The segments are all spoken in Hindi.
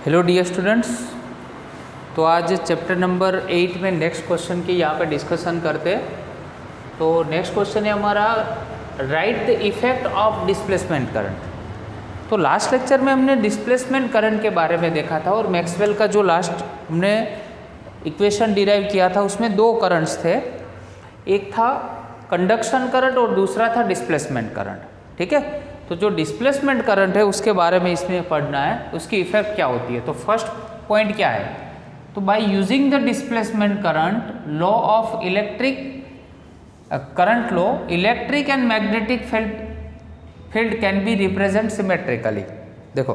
हेलो डियर स्टूडेंट्स, तो आज चैप्टर नंबर 8 में नेक्स्ट क्वेश्चन की यहाँ पे डिस्कशन करते हैं। तो नेक्स्ट क्वेश्चन है हमारा right the effect of displacement current. तो लास्ट लेक्चर में हमने डिस्प्लेसमेंट करंट के बारे में देखा था और मैक्सवेल का जो लास्ट हमने इक्वेशन डिराइव किया था उसमें दो करंट्स थे, एक था कंडक्शन करंट और दूसरा था डिस्प्लेसमेंट करंट। ठीक है, तो जो डिस्प्लेसमेंट करंट है उसके बारे में इसमें पढ़ना है, उसकी इफेक्ट क्या होती है। तो फर्स्ट पॉइंट क्या है, तो by using the displacement current law of electric current law electric and magnetic field can be represent symmetrically. देखो,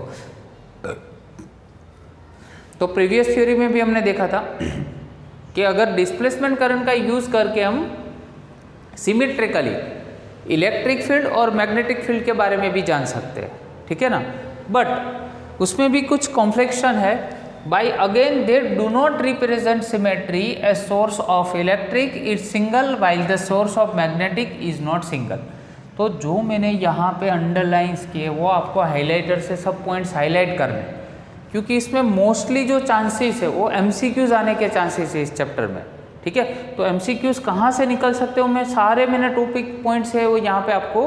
तो प्रीवियस थ्योरी में भी हमने देखा था कि अगर डिस्प्लेसमेंट करंट का यूज करके हम सिमेट्रिकली इलेक्ट्रिक फील्ड और मैग्नेटिक फील्ड के बारे में भी जान सकते हैं। ठीक है ना, बट उसमें भी कुछ कॉन्फ्लिक्शन है। By again they do not represent symmetry a source of electric is single while the source of magnetic is not single. तो जो मैंने यहाँ पे अंडरलाइंस किए वो आपको हाईलाइटर से सब पॉइंट्स हाईलाइट करने हैं, क्योंकि इसमें मोस्टली जो चांसेस है वो MCQs आने के चांसेस है इस चैप्टर में। ठीक है, तो MCQs कहाँ से निकल सकते हो, मैंने टॉपिक पॉइंट्स है वो यहाँ पे आपको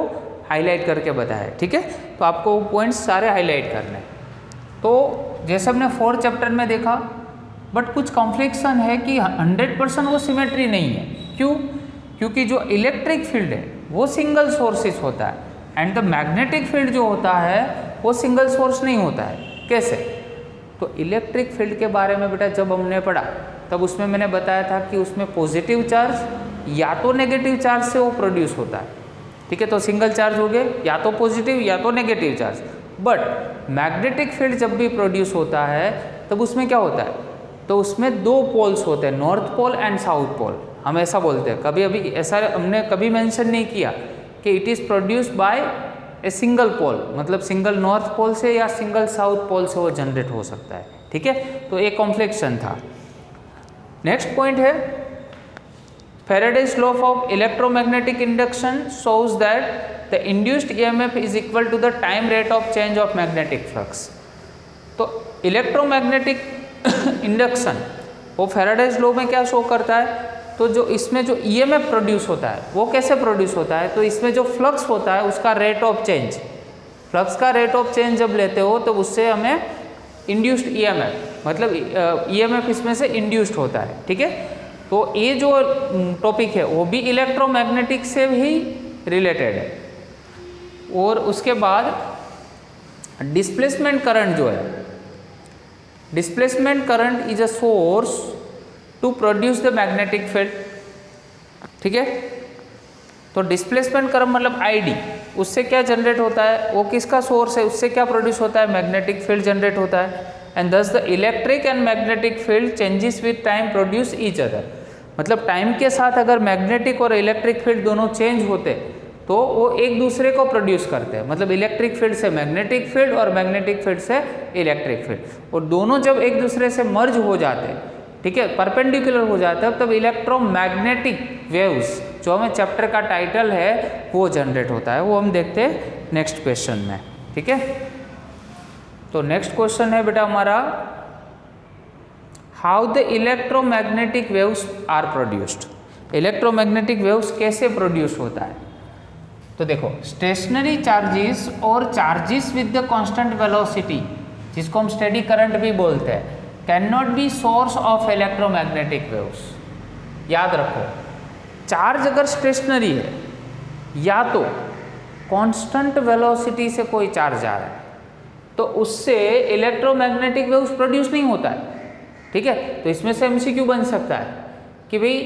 हाईलाइट करके बताया है। ठीक है, तो आपको वो पॉइंट्स सारे हाईलाइट करने हैं। तो जैसे हमने 4th चैप्टर में देखा, बट कुछ कॉन्फ्लिक्शन है कि 100% वो सिमेट्री नहीं है। क्यों? क्योंकि जो इलेक्ट्रिक फील्ड है वो सिंगल सोर्सेस होता है एंड द मैग्नेटिक फील्ड जो होता है वो सिंगल सोर्स नहीं होता है। कैसे? तो इलेक्ट्रिक फील्ड के बारे में बेटा जब हमने पढ़ा तब उसमें मैंने बताया था कि उसमें पॉजिटिव चार्ज या तो नेगेटिव चार्ज से वो प्रोड्यूस होता है। ठीक है, तो सिंगल चार्ज हो गए, या तो पॉजिटिव या तो negative charge. But magnetic field जब भी प्रोड्यूस होता है तब उसमें क्या होता है, तो उसमें दो पोल्स होते हैं, north pole and south pole. हम ऐसा बोलते हैं, कभी अभी ऐसा हमने कभी मेंशन नहीं किया कि it is produced by a single pole, मतलब सिंगल नॉर्थ पोल से या सिंगल साउथ पोल से वो जनरेट हो सकता है। ठीक है, तो एक कॉन्फ्लिक्शन था। नेक्स्ट पॉइंट है Faraday's law of electromagnetic induction shows that the induced EMF is equal to the time rate of change of magnetic flux। तो इलेक्ट्रोमैग्नेटिक इंडक्शन वो Faraday's law में क्या शो करता है, तो जो इसमें जो EMF प्रोड्यूस होता है वो कैसे प्रोड्यूस होता है, तो इसमें जो फ्लक्स होता है उसका रेट ऑफ चेंज, फ्लक्स का रेट ऑफ चेंज जब लेते हो तो उससे हमें इंड्यूस्ड EMF, मतलब EMF इसमें से इंड्यूस्ड होता है। ठीक है, तो ये जो टॉपिक है वो भी इलेक्ट्रोमैग्नेटिक से ही रिलेटेड है। और उसके बाद डिस्प्लेसमेंट करंट जो है, displacement current is a source to produce the magnetic field. ठीक है, तो डिस्प्लेसमेंट करंट मतलब ID, उससे क्या जनरेट होता है, वो किसका सोर्स है, उससे क्या प्रोड्यूस होता है, मैग्नेटिक फील्ड जनरेट होता है। एंड दस the electric and magnetic field changes with time produce each other. मतलब टाइम के साथ अगर मैग्नेटिक और इलेक्ट्रिक फील्ड दोनों चेंज होते तो वो एक दूसरे को प्रोड्यूस करते हैं, मतलब इलेक्ट्रिक फील्ड से मैग्नेटिक फील्ड और मैग्नेटिक फील्ड से इलेक्ट्रिक फील्ड, और दोनों जब एक दूसरे से मर्ज हो जाते हैं, ठीक है, परपेंडिकुलर हो जाता है, तब इलेक्ट्रोमैग्नेटिक वेव्स, जो हमें चैप्टर का टाइटल है, वो जनरेट होता है। वो हम देखते हैं नेक्स्ट क्वेश्चन में। ठीक है, तो नेक्स्ट क्वेश्चन है बेटा हमारा, how the electromagnetic waves are produced. Electromagnetic waves कैसे प्रोड्यूस होता है, तो देखो, स्टेशनरी चार्जेस और charges with the constant velocity, जिसको हम स्टेडी करंट भी बोलते हैं, can not be source of electromagnetic waves. याद रखो, चार्ज अगर स्टेशनरी है या तो कांस्टेंट वेलोसिटी से कोई चार्ज आ रहा है तो उससे इलेक्ट्रोमैग्नेटिक वेव्स प्रोड्यूस नहीं होता है। ठीक है, तो इसमें से MCQ बन सकता है कि भाई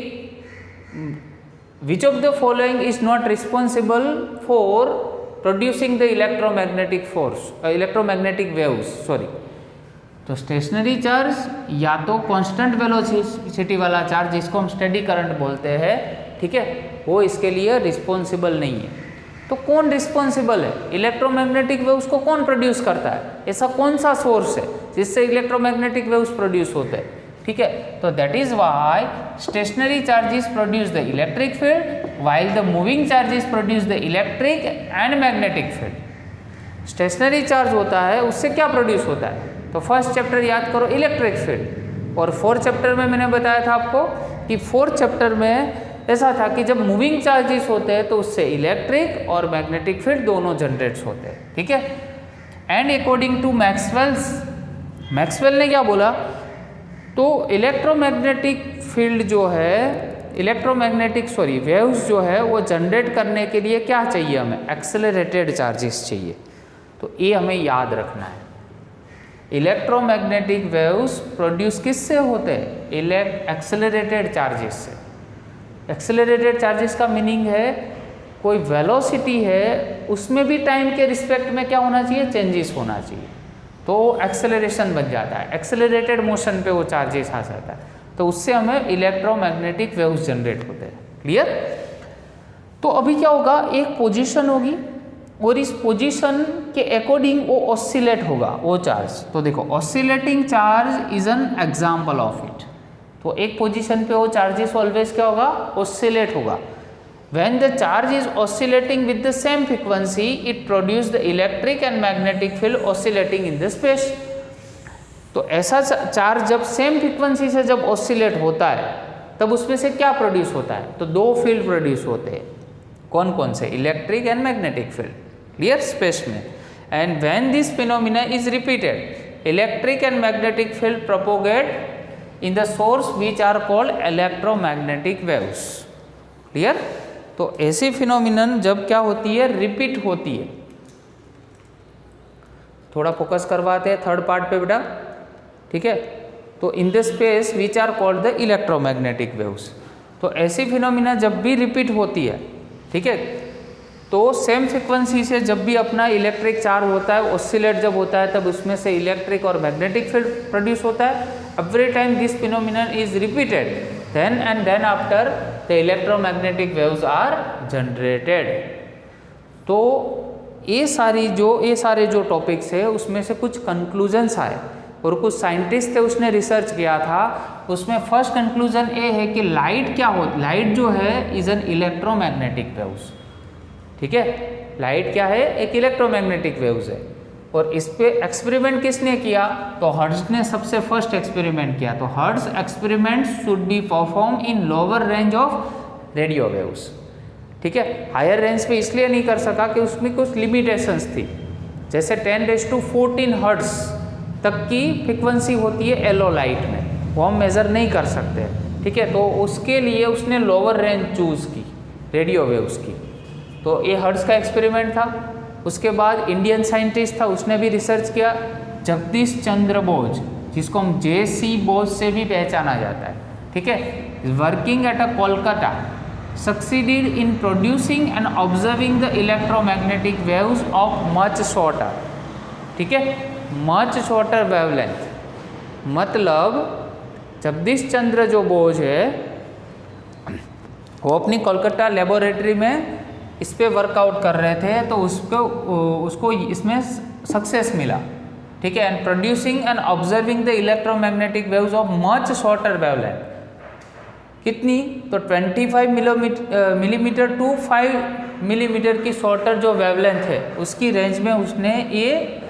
which of the following is not responsible for producing the electromagnetic force, electromagnetic waves, sorry. तो स्टेशनरी चार्ज या तो कांस्टेंट वेलोसिटी वाला चार्ज, जिसको हम स्टेडी करंट बोलते हैं, ठीक है, वो इसके लिए रिस्पॉन्सिबल नहीं है। तो कौन रिस्पॉन्सिबल है, इलेक्ट्रोमैग्नेटिक वेव्स को कौन प्रोड्यूस करता है, ऐसा कौन सा सोर्स है जिससे इलेक्ट्रोमैग्नेटिक वेव्स प्रोड्यूस होते हैं। ठीक है, तो that is why stationary charges produce the electric field while the moving charges produce the electric and magnetic field. Stationary charge होता है उससे क्या प्रोड्यूस होता है, तो फर्स्ट चैप्टर याद करो इलेक्ट्रिक फील्ड, और फोर्थ चैप्टर में मैंने बताया था आपको कि फोर्थ चैप्टर में ऐसा था कि जब मूविंग चार्जेस होते हैं तो उससे इलेक्ट्रिक और मैग्नेटिक फील्ड दोनों जनरेट्स होते हैं, ठीक है। एंड अकॉर्डिंग टू मैक्सवेल ने क्या बोला, तो इलेक्ट्रोमैग्नेटिक फील्ड जो है, वेव्स जो है वो जनरेट करने के लिए क्या चाहिए हमें, एक्सेलरेटेड चार्जेस चाहिए। तो ये हमें याद रखना है। इलेक्ट्रोमैग्नेटिक वेव्स प्रोड्यूस किससे होते हैं, एक्सेलरेटेड चार्जेस से। एक्सेलरेटेड चार्जेस का मीनिंग है कोई वेलोसिटी है उसमें भी टाइम के रिस्पेक्ट में क्या होना चाहिए, चेंजेस होना चाहिए, तो एक्सेलरेशन बन जाता है। एक्सेलरेटेड मोशन पे वो चार्जेस आ जाता है, तो उससे हमें इलेक्ट्रोमैग्नेटिक वेव्स जनरेट होते हैं। क्लियर। तो अभी क्या होगा, एक पोजीशन होगी और इस पोजीशन के अकॉर्डिंग वो ऑसिलेट होगा वो चार्ज। तो देखो oscillating charge is an example of it. तो एक पोजीशन पे वो चार्जेस ऑलवेज क्या होगा, ऑसिलेट होगा। When the charge is oscillating with the same frequency, it produces the electric and magnetic field oscillating in the space. तो ऐसा चार्ज जब सेम फ्रीक्वेंसी से जब ऑसिलेट होता है तब उसमें से क्या प्रोड्यूस होता है, तो दो फील्ड प्रोड्यूस होते हैं। कौन कौन से, electric and magnetic field. Clear, space में। And when this phenomena is repeated, electric and magnetic field propagate in the source which are called electromagnetic waves. Clear. तो ऐसी फिनोमिनन जब क्या होती है, रिपीट होती है। थोड़ा फोकस करवाते हैं थर्ड पार्ट पे बेटा, ठीक है। तो in the space which are called the electromagnetic waves. तो ऐसी फिनोमिना जब भी रिपीट होती है, ठीक है, तो सेम फ्रिक्वेंसी से जब भी अपना इलेक्ट्रिक चार्ज होता है, ऑसिलेट जब होता है, तब उसमें से इलेक्ट्रिक और मैग्नेटिक फील्ड प्रोड्यूस होता है। Every time this phenomenon is repeated, then after the electromagnetic waves are generated। तो ये सारे जो टॉपिक्स है उसमें से कुछ कंक्लूजन्स आए और कुछ साइंटिस्ट थे उसने रिसर्च किया था। उसमें फर्स्ट कंक्लूजन ये है कि लाइट क्या हो, लाइट जो है इज एन इलेक्ट्रोमैग्नेटिक वेव्स। ठीक है, लाइट क्या है, एक इलेक्ट्रोमैग्नेटिक वेव्स है। और इस पे एक्सपेरिमेंट किसने किया, तो हर्ट्ज ने सबसे फर्स्ट एक्सपेरिमेंट किया। तो hertz experiment should be perform in lower range of radio waves. ठीक है, हायर रेंज पे इसलिए नहीं कर सका कि उसमें कुछ लिमिटेशंस थी, जैसे 10⁻14 हर्ट्ज तक की फ्रिक्वेंसी होती है येलो लाइट में, वो हम मेज़र नहीं कर सकते। ठीक है, तो उसके लिए उसने लोअर रेंज चूज़ की रेडियो वेव्स की। तो ये हर्ट्ज का एक्सपेरिमेंट था। उसके बाद इंडियन साइंटिस्ट था, उसने भी रिसर्च किया, जगदीश चंद्र बोस, जिसको हम JC बोस से भी पहचाना जाता है। ठीक है, working at a Kolkata, succeeded in producing and observing the electromagnetic waves of much shorter. ठीक है, मच शॉर्टर वेवलेंथ, मतलब जगदीश चंद्र जो बोस है वो अपनी कोलकाता लेबोरेटरी में इस पे वर्कआउट कर रहे थे, तो उसको इसमें सक्सेस मिला। ठीक है, and producing and observing the electromagnetic waves of much shorter wavelength. कितनी, तो 25 मिलीमीटर टू 5 मिलीमीटर की शॉर्टर जो वेवलेंथ है उसकी रेंज में उसने ये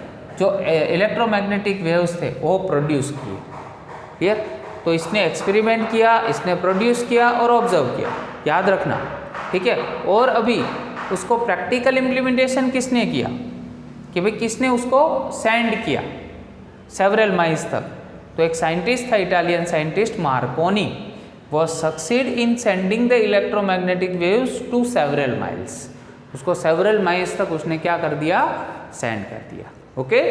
जो इलेक्ट्रोमैग्नेटिक वेव्स थे वो प्रोड्यूस किए। क्लियर, तो इसने एक्सपेरिमेंट किया, इसने प्रोड्यूस किया और ऑब्जर्व किया, याद रखना। ठीक है, और अभी उसको प्रैक्टिकल इम्प्लीमेंटेशन किसने किया, कि भाई किसने उसको सेंड किया सेवरल माइल्स तक। तो एक साइंटिस्ट था, इटालियन साइंटिस्ट मार्कोनी, वो succeed in sending the electromagnetic waves to several miles. उसको सेवरल माइल्स तक उसने क्या कर दिया, सेंड कर दिया। ओके,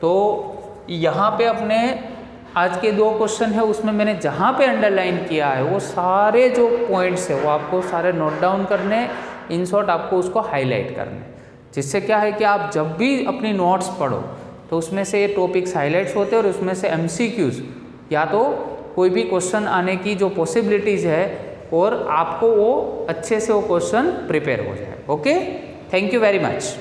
तो यहाँ पे अपने आज के 2 क्वेश्चन है, उसमें मैंने जहाँ पे अंडरलाइन किया है वो सारे जो पॉइंट्स है वो आपको सारे नोट डाउन करने, इन शॉर्ट आपको उसको हाईलाइट करने, जिससे क्या है कि आप जब भी अपनी नोट्स पढ़ो तो उसमें से ये टॉपिक्स हाईलाइट्स होते हैं और उसमें से MCQs या तो कोई भी क्वेश्चन आने की जो पॉसिबिलिटीज़ है और आपको वो अच्छे से वो क्वेश्चन प्रिपेयर हो जाए। Okay, thank you very much.